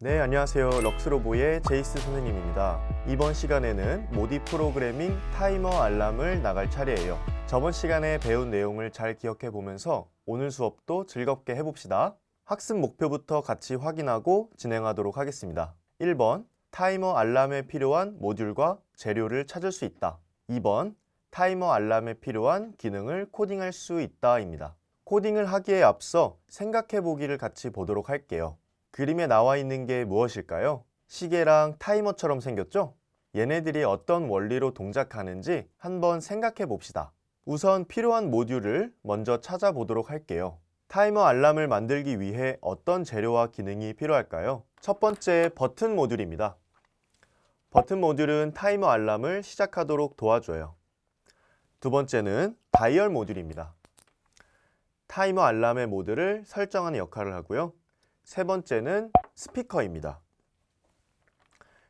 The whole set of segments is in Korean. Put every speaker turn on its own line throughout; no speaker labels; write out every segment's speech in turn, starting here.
네, 안녕하세요. 럭스로보의 제이스 선생님입니다. 이번 시간에는 모디 프로그래밍 타이머 알람을 나갈 차례예요. 저번 시간에 배운 내용을 잘 기억해 보면서 오늘 수업도 즐겁게 해봅시다. 학습 목표부터 같이 확인하고 진행하도록 하겠습니다. 1번, 타이머 알람에 필요한 모듈과 재료를 찾을 수 있다. 2번, 타이머 알람에 필요한 기능을 코딩할 수 있다입니다. 코딩을 하기에 앞서 생각해 보기를 같이 보도록 할게요. 그림에 나와 있는 게 무엇일까요? 시계랑 타이머처럼 생겼죠? 얘네들이 어떤 원리로 동작하는지 한번 생각해 봅시다. 우선 필요한 모듈을 먼저 찾아보도록 할게요. 타이머 알람을 만들기 위해 어떤 재료와 기능이 필요할까요? 첫 번째, 버튼 모듈입니다. 버튼 모듈은 타이머 알람을 시작하도록 도와줘요. 두 번째는 다이얼 모듈입니다. 타이머 알람의 모드를 설정하는 역할을 하고요. 세 번째는 스피커입니다.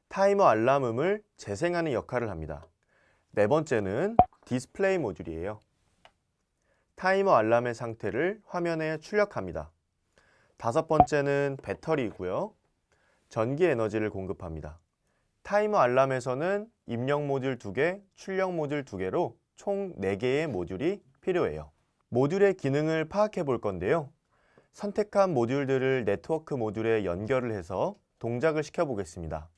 타이머 알람음을 재생하는 역할을 합니다. 네 번째는 디스플레이 모듈이에요. 타이머 알람의 상태를 화면에 출력합니다. 다섯 번째는 배터리이고요. 전기 에너지를 공급합니다. 타이머 알람에서는 입력 모듈 2개, 출력 모듈 2개로 총 4개의 모듈이 필요해요. 모듈의 기능을 파악해 볼 건데요. 선택한 모듈들을 네트워크 모듈에 연결을 해서 동작을 시켜보겠습니다.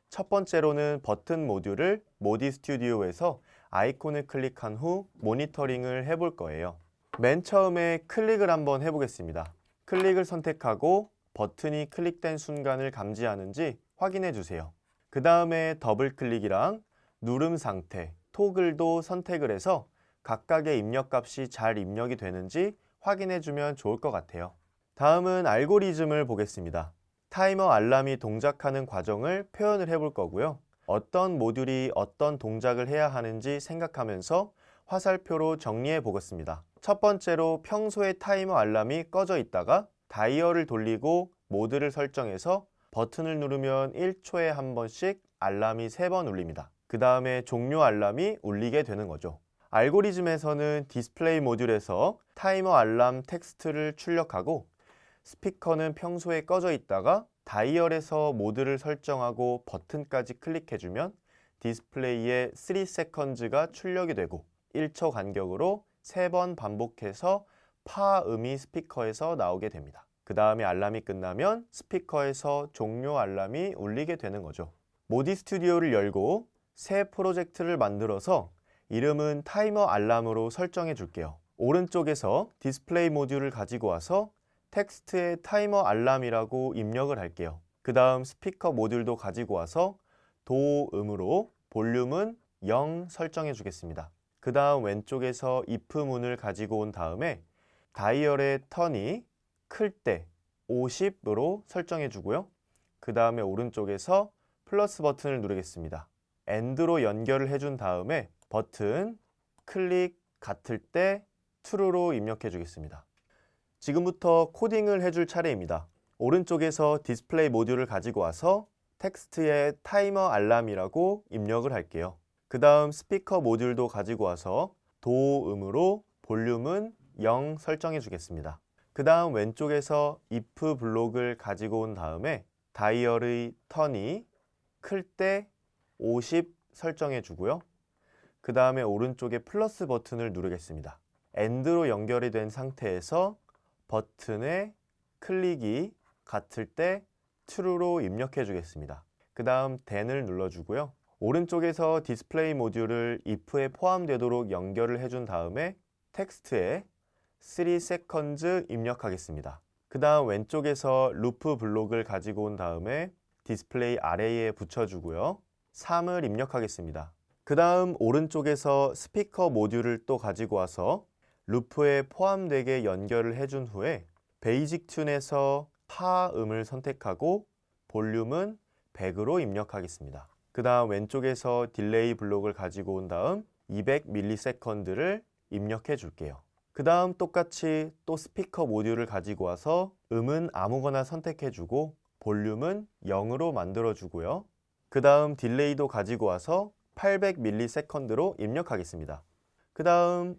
첫 번째로는 버튼 모듈을 모디 스튜디오에서 아이콘을 클릭한 후 모니터링을 해볼 거예요. 맨 처음에 클릭을 한번 해보겠습니다. 클릭을 선택하고 버튼이 클릭된 순간을 감지하는지 확인해 주세요. 그 다음에 더블 클릭이랑 누름 상태, 토글도 선택을 해서 각각의 입력값이 잘 입력이 되는지 확인해 주면 좋을 것 같아요. 다음은 알고리즘을 보겠습니다. 타이머 알람이 동작하는 과정을 표현을 해볼 거고요. 어떤 모듈이 어떤 동작을 해야 하는지 생각하면서 화살표로 정리해 보겠습니다. 첫 번째로 평소에 타이머 알람이 꺼져 있다가 다이얼을 돌리고 모드를 설정해서 버튼을 누르면 1초에 한 번씩 알람이 3번 울립니다. 그 다음에 종료 알람이 울리게 되는 거죠. 알고리즘에서는 디스플레이 모듈에서 타이머 알람 텍스트를 출력하고 스피커는 평소에 꺼져 있다가 다이얼에서 모드를 설정하고 버튼까지 클릭해주면 디스플레이에 3seconds가 출력이 되고 1초 간격으로 3번 반복해서 파음이 스피커에서 나오게 됩니다. 그 다음에 알람이 끝나면 스피커에서 종료 알람이 울리게 되는 거죠. 모디 스튜디오를 열고 새 프로젝트를 만들어서 이름은 타이머 알람으로 설정해 줄게요. 오른쪽에서 디스플레이 모듈을 가지고 와서 텍스트에 타이머 알람이라고 입력을 할게요. 그 다음 스피커 모듈도 가지고 와서 도음으로 볼륨은 0 설정해 주겠습니다. 그 다음 왼쪽에서 if 문을 가지고 온 다음에 다이얼의 턴이 클 때 50으로 설정해 주고요. 그 다음에 오른쪽에서 플러스 버튼을 누르겠습니다. AND로 연결을 해준 다음에 버튼, 클릭 같을 때 true로 입력해 주겠습니다. 지금부터 코딩을 해줄 차례입니다. 오른쪽에서 디스플레이 모듈을 가지고 와서 텍스트에 타이머 알람이라고 입력을 할게요. 그 다음 스피커 모듈도 가지고 와서 도음으로 볼륨은 0 설정해 주겠습니다. 그 다음 왼쪽에서 if 블록을 가지고 온 다음에 다이얼의 턴이 클 때 50 설정해 주고요. 그 다음에 오른쪽에 플러스 버튼을 누르겠습니다. AND로 연결이 된 상태에서 버튼의 클릭이 같을 때 true로 입력해 주겠습니다. 그 다음 then을 눌러주고요. 오른쪽에서 디스플레이 모듈을 if에 포함되도록 연결을 해준 다음에 텍스트에 3seconds 입력하겠습니다. 그 다음 왼쪽에서 루프 블록을 가지고 온 다음에 디스플레이 아래에 붙여주고요. 3을 입력하겠습니다. 그 다음 오른쪽에서 스피커 모듈을 또 가지고 와서 루프에 포함되게 연결을 해준 후에 베이직 튠에서 파음을 선택하고 볼륨은 100으로 입력하겠습니다. 그 다음 왼쪽에서 딜레이 블록을 가지고 온 다음 200ms를 입력해 줄게요. 그 다음 똑같이 또 스피커 모듈을 가지고 와서 음은 아무거나 선택해 주고 볼륨은 0으로 만들어 주고요. 그 다음 딜레이도 가지고 와서 800ms로 입력하겠습니다. 그 다음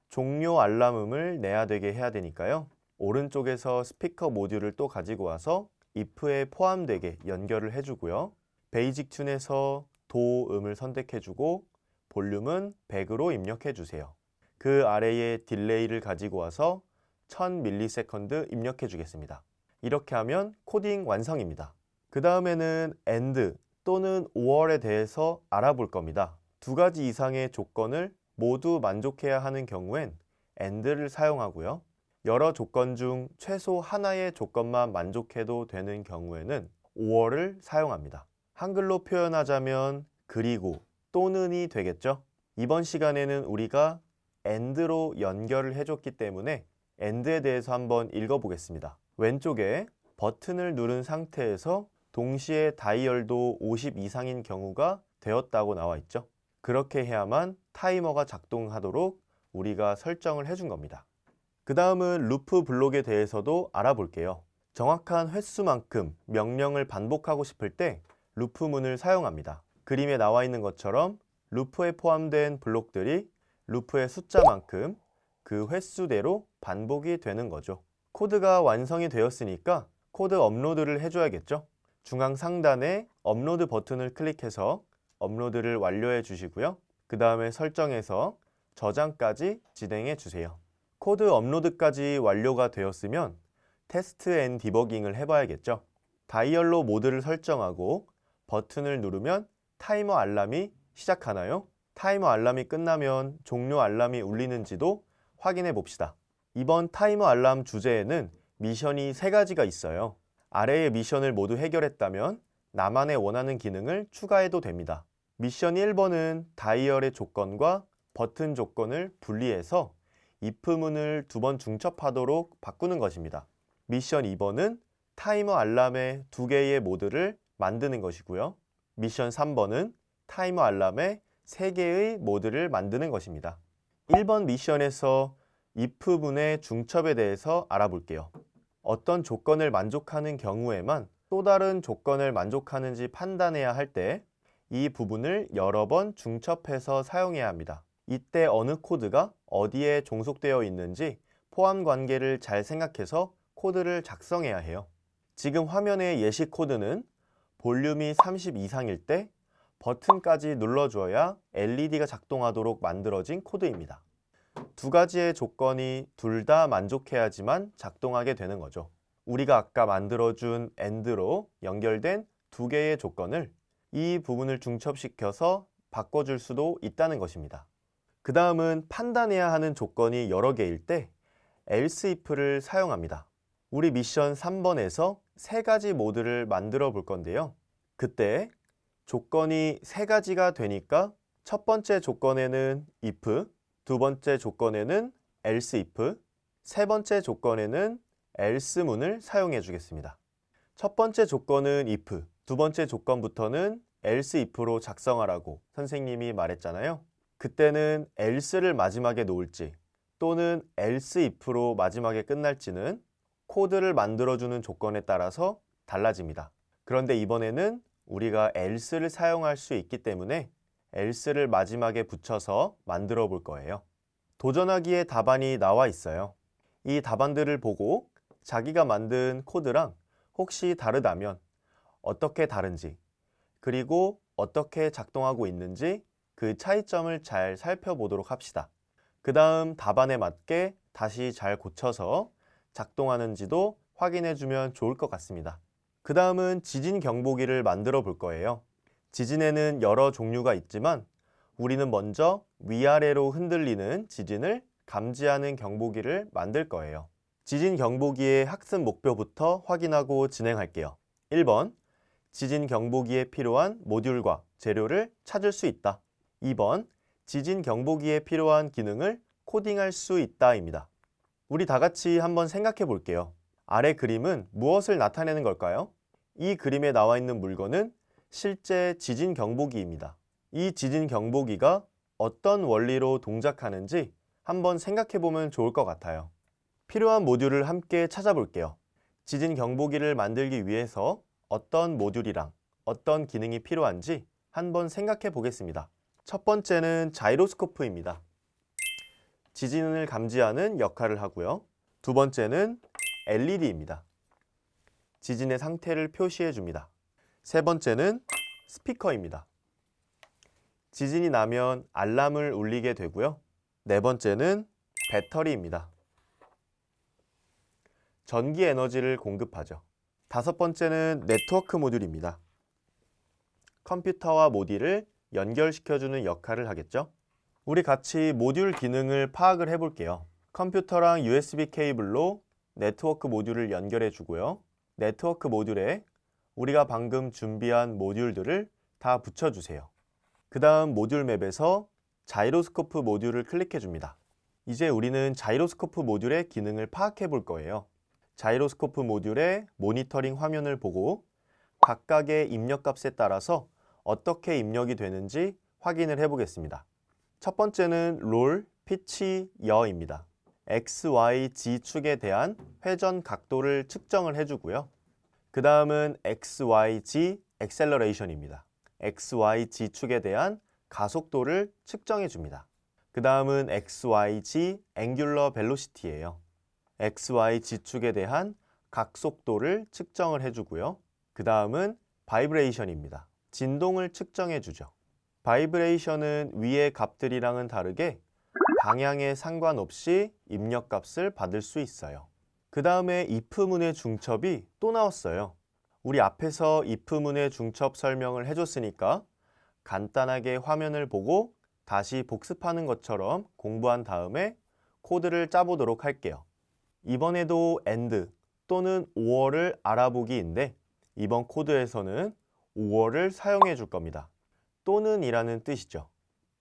종료 알람음을 내야 되게 해야 되니까요. 오른쪽에서 스피커 모듈을 또 가지고 와서 if에 포함되게 연결을 해주고요. 베이직 튠에서 도음을 선택해주고 볼륨은 100으로 입력해주세요. 그 아래에 딜레이를 가지고 와서 1000ms 입력해 주겠습니다. 이렇게 하면 코딩 완성입니다. 그 다음에는 AND 또는 OR에 대해서 알아볼 겁니다. 두 가지 이상의 조건을 모두 만족해야 하는 경우엔 AND를 사용하고요. 여러 조건 중 최소 하나의 조건만 만족해도 되는 경우에는 OR을 사용합니다. 한글로 표현하자면 그리고 또는이 되겠죠? 이번 시간에는 우리가 AND로 연결을 해줬기 때문에 AND에 대해서 한번 읽어보겠습니다. 왼쪽에 버튼을 누른 상태에서 동시에 다이얼도 50 이상인 경우가 되었다고 나와 있죠. 그렇게 해야만 타이머가 작동하도록 우리가 설정을 해준 겁니다. 그 다음은 루프 블록에 대해서도 알아볼게요. 정확한 횟수만큼 명령을 반복하고 싶을 때 루프문을 사용합니다. 그림에 나와 있는 것처럼 루프에 포함된 블록들이 루프의 숫자만큼 그 횟수대로 반복이 되는 거죠. 코드가 완성이 되었으니까 코드 업로드를 해줘야겠죠. 중앙 상단에 업로드 버튼을 클릭해서 업로드를 완료해 주시고요. 그 다음에 설정에서 저장까지 진행해 주세요. 코드 업로드까지 완료가 되었으면 테스트 앤 디버깅을 해봐야겠죠. 다이얼로 모드를 설정하고 버튼을 누르면 타이머 알람이 시작하나요? 타이머 알람이 끝나면 종료 알람이 울리는지도 확인해 봅시다. 이번 타이머 알람 주제에는 미션이 3가지가 있어요. 아래의 미션을 모두 해결했다면 나만의 원하는 기능을 추가해도 됩니다. 미션 1번은 다이얼의 조건과 버튼 조건을 분리해서 if문을 2번 중첩하도록 바꾸는 것입니다. 미션 2번은 타이머 알람의 2개의 모드를 만드는 것이고요. 미션 3번은 타이머 알람의 3개의 모드를 만드는 것입니다. 1번 미션에서 if문의 중첩에 대해서 알아볼게요. 어떤 조건을 만족하는 경우에만 또 다른 조건을 만족하는지 판단해야 할 때 이 부분을 여러 번 중첩해서 사용해야 합니다. 이때 어느 코드가 어디에 종속되어 있는지 포함 관계를 잘 생각해서 코드를 작성해야 해요. 지금 화면의 예시 코드는 볼륨이 30 이상일 때 버튼까지 눌러줘야 LED가 작동하도록 만들어진 코드입니다. 2가지의 조건이 둘 다 만족해야지만 작동하게 되는 거죠. 우리가 아까 만들어준 AND로 연결된 2개의 조건을 이 부분을 중첩시켜서 바꿔줄 수도 있다는 것입니다. 그 다음은 판단해야 하는 조건이 여러 개일 때 else if를 사용합니다. 우리 미션 3번에서 3가지 모드를 만들어 볼 건데요. 그때 조건이 3가지가 되니까 첫 번째 조건에는 if, 두 번째 조건에는 else if, 세 번째 조건에는 else문을 사용해 주겠습니다. 첫 번째 조건은 if, 두 번째 조건부터는 else if로 작성하라고 선생님이 말했잖아요. 그때는 else를 마지막에 놓을지 또는 else if로 마지막에 끝날지는 코드를 만들어주는 조건에 따라서 달라집니다. 그런데 이번에는 우리가 else를 사용할 수 있기 때문에 else를 마지막에 붙여서 만들어 볼 거예요. 도전하기에 답안이 나와 있어요. 이 답안들을 보고 자기가 만든 코드랑 혹시 다르다면 어떻게 다른지 그리고 어떻게 작동하고 있는지 그 차이점을 잘 살펴보도록 합시다. 그 다음 답안에 맞게 다시 잘 고쳐서 작동하는지도 확인해 주면 좋을 것 같습니다. 그 다음은 지진 경보기를 만들어 볼 거예요. 지진에는 여러 종류가 있지만 우리는 먼저 위아래로 흔들리는 지진을 감지하는 경보기를 만들 거예요. 지진 경보기의 학습 목표부터 확인하고 진행할게요. 1번, 지진 경보기에 필요한 모듈과 재료를 찾을 수 있다. 2번, 지진 경보기에 필요한 기능을 코딩할 수 있다입니다. 우리 다 같이 한번 생각해 볼게요. 아래 그림은 무엇을 나타내는 걸까요? 이 그림에 나와 있는 물건은 실제 지진 경보기입니다. 이 지진 경보기가 어떤 원리로 동작하는지 한번 생각해 보면 좋을 것 같아요. 필요한 모듈을 함께 찾아볼게요. 지진 경보기를 만들기 위해서 어떤 모듈이랑 어떤 기능이 필요한지 한번 생각해 보겠습니다. 첫 번째는 자이로스코프입니다. 지진을 감지하는 역할을 하고요. 두 번째는 LED입니다. 지진의 상태를 표시해 줍니다. 세 번째는 스피커입니다. 지진이 나면 알람을 울리게 되고요. 네 번째는 배터리입니다. 전기 에너지를 공급하죠. 다섯 번째는 네트워크 모듈입니다. 컴퓨터와 모듈을 연결시켜주는 역할을 하겠죠. 우리 같이 모듈 기능을 파악을 해볼게요. 컴퓨터랑 USB 케이블로 네트워크 모듈을 연결해 주고요. 네트워크 모듈에 우리가 방금 준비한 모듈들을 다 붙여주세요. 그 다음 모듈 맵에서 자이로스코프 모듈을 클릭해 줍니다. 이제 우리는 자이로스코프 모듈의 기능을 파악해 볼 거예요. 자이로스코프 모듈의 모니터링 화면을 보고 각각의 입력값에 따라서 어떻게 입력이 되는지 확인을 해보겠습니다. 첫 번째는 롤, 피치, 여입니다. X, Y, G축에 대한 회전 각도를 측정을 해주고요. 그 다음은 X, Y, G 액셀러레이션입니다. X, Y, G축에 대한 가속도를 측정해 줍니다. 그 다음은 X, Y, G 앵귤러 벨로시티예요. X, Y, G축에 대한 각속도를 측정을 해주고요. 그 다음은 바이브레이션입니다. 진동을 측정해 주죠. 바이브레이션은 위의 값들이랑은 다르게 방향에 상관없이 입력값을 받을 수 있어요. 그 다음에 if문의 중첩이 또 나왔어요. 우리 앞에서 if문의 중첩 설명을 해줬으니까 간단하게 화면을 보고 다시 복습하는 것처럼 공부한 다음에 코드를 짜보도록 할게요. 이번에도 AND 또는 OR을 알아보기인데 이번 코드에서는 OR을 사용해 줄 겁니다. 또는 이라는 뜻이죠.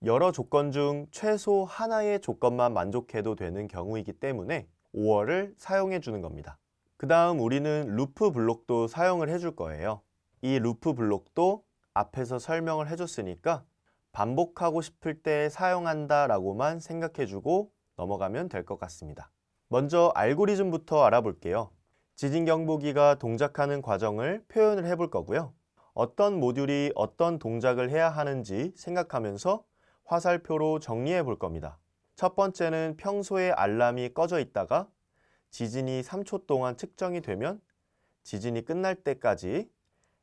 여러 조건 중 최소 하나의 조건만 만족해도 되는 경우이기 때문에 OR을 사용해 주는 겁니다. 그 다음 우리는 루프 블록도 사용을 해줄 거예요. 이 루프 블록도 앞에서 설명을 해줬으니까 반복하고 싶을 때 사용한다 라고만 생각해 주고 넘어가면 될 것 같습니다. 먼저 알고리즘부터 알아볼게요. 지진경보기가 동작하는 과정을 표현을 해볼 거고요. 어떤 모듈이 어떤 동작을 해야 하는지 생각하면서 화살표로 정리해 볼 겁니다. 첫 번째는 평소에 알람이 꺼져 있다가 지진이 3초 동안 측정이 되면 지진이 끝날 때까지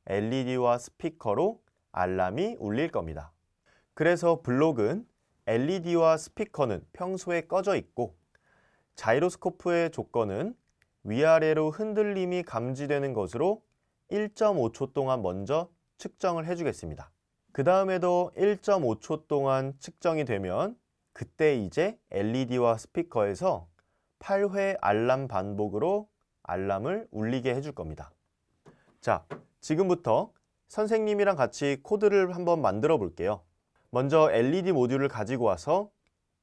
LED와 스피커로 알람이 울릴 겁니다. 그래서 블록은 LED와 스피커는 평소에 꺼져 있고 자이로스코프의 조건은 위아래로 흔들림이 감지되는 것으로 1.5초 동안 먼저 측정을 해주겠습니다. 그 다음에도 1.5초 동안 측정이 되면 그때 이제 LED와 스피커에서 8회 알람 반복으로 알람을 울리게 해줄 겁니다. 자, 지금부터 선생님이랑 같이 코드를 한번 만들어 볼게요. 먼저 LED 모듈을 가지고 와서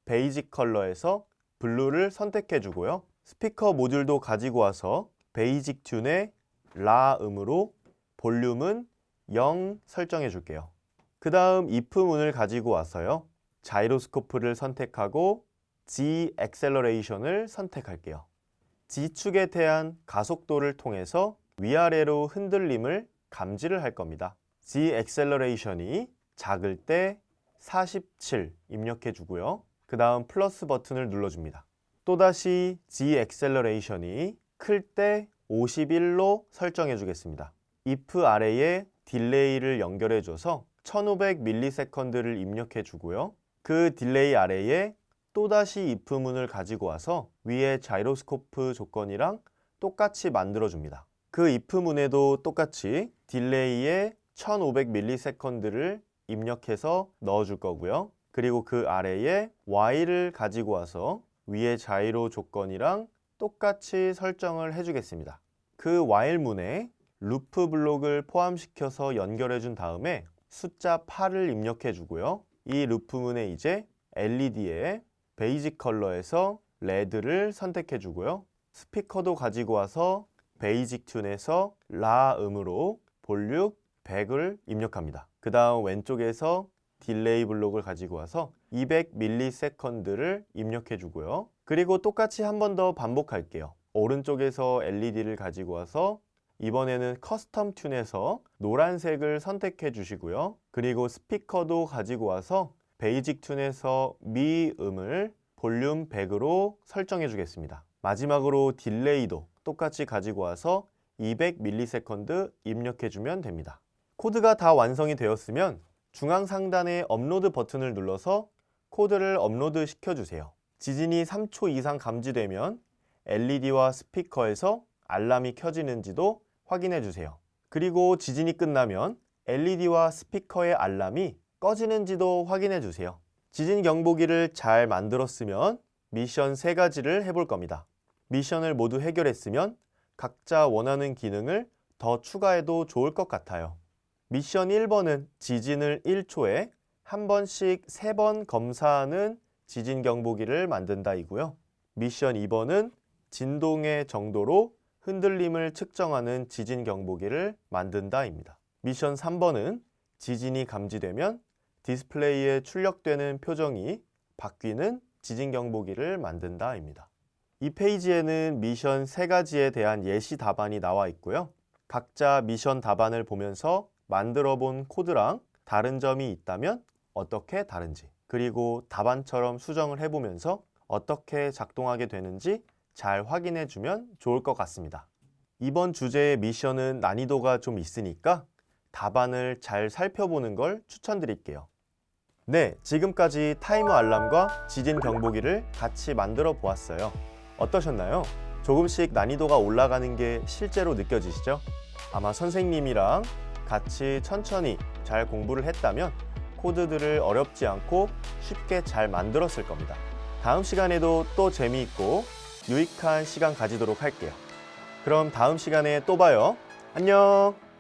베이직 컬러에서 블루를 선택해 주고요. 스피커 모듈도 가지고 와서 베이직 튠의 라 음으로 볼륨은 0 설정해 줄게요. 그 다음 if문을 가지고 와서요. 자이로스코프를 선택하고 G 액셀러레이션을 선택할게요. G축에 대한 가속도를 통해서 위아래로 흔들림을 감지를 할 겁니다. G 액셀러레이션이 작을 때 47 입력해 주고요. 그 다음 플러스 버튼을 눌러줍니다. 또다시 G 액셀러레이션이 클 때 51로 설정해 주겠습니다. if 아래에 딜레이를 연결해 줘서 1500ms를 입력해 주고요. 그 딜레이 아래에 또다시 if문을 가지고 와서 위에 자이로스코프 조건이랑 똑같이 만들어 줍니다. 그 if문에도 똑같이 딜레이에 1500ms를 입력해서 넣어 줄 거고요. 그리고 그 아래에 y를 가지고 와서 위에 자이로 조건이랑 똑같이 설정을 해주겠습니다. 그 while문에 루프 블록을 포함시켜서 연결해 준 다음에 숫자 8을 입력해 주고요. 이 루프문에 이제 LED에 베이직 컬러에서 레드를 선택해 주고요. 스피커도 가지고 와서 베이직 튠에서 라 음으로 볼륨 100을 입력합니다. 그 다음 왼쪽에서 딜레이 블록을 가지고 와서 200ms를 입력해 주고요. 그리고 똑같이 한 번 더 반복할게요. 오른쪽에서 LED를 가지고 와서 이번에는 커스텀 튠에서 노란색을 선택해 주시고요. 그리고 스피커도 가지고 와서 베이직 튠에서 미 음을 볼륨 100으로 설정해 주겠습니다. 마지막으로 딜레이도 똑같이 가지고 와서 200ms 입력해주면 됩니다. 코드가 다 완성이 되었으면 중앙 상단의 업로드 버튼을 눌러서 코드를 업로드 시켜주세요. 지진이 3초 이상 감지되면 LED와 스피커에서 알람이 켜지는지도 확인해 주세요. 그리고 지진이 끝나면 LED와 스피커의 알람이 꺼지는지도 확인해 주세요. 지진 경보기를 잘 만들었으면 미션 3가지를 해볼 겁니다. 미션을 모두 해결했으면 각자 원하는 기능을 더 추가해도 좋을 것 같아요. 미션 1번은 지진을 1초에 한 번씩 3번 검사하는 지진 경보기를 만든다이고요. 미션 2번은 진동의 정도로 흔들림을 측정하는 지진 경보기를 만든다입니다. 미션 3번은 지진이 감지되면 디스플레이에 출력되는 표정이 바뀌는 지진 경보기를 만든다입니다. 이 페이지에는 미션 3가지에 대한 예시 답안이 나와 있고요. 각자 미션 답안을 보면서 만들어 본 코드랑 다른 점이 있다면 어떻게 다른지, 그리고 답안처럼 수정을 해보면서 어떻게 작동하게 되는지 잘 확인해 주면 좋을 것 같습니다. 이번 주제의 미션은 난이도가 좀 있으니까 답안을 잘 살펴보는 걸 추천드릴게요. 네, 지금까지 타이머 알람과 지진 경보기를 같이 만들어 보았어요. 어떠셨나요? 조금씩 난이도가 올라가는 게 실제로 느껴지시죠? 아마 선생님이랑 같이 천천히 잘 공부를 했다면 코드들을 어렵지 않고 쉽게 잘 만들었을 겁니다. 다음 시간에도 또 재미있고 유익한 시간 가지도록 할게요. 그럼 다음 시간에 또 봐요. 안녕!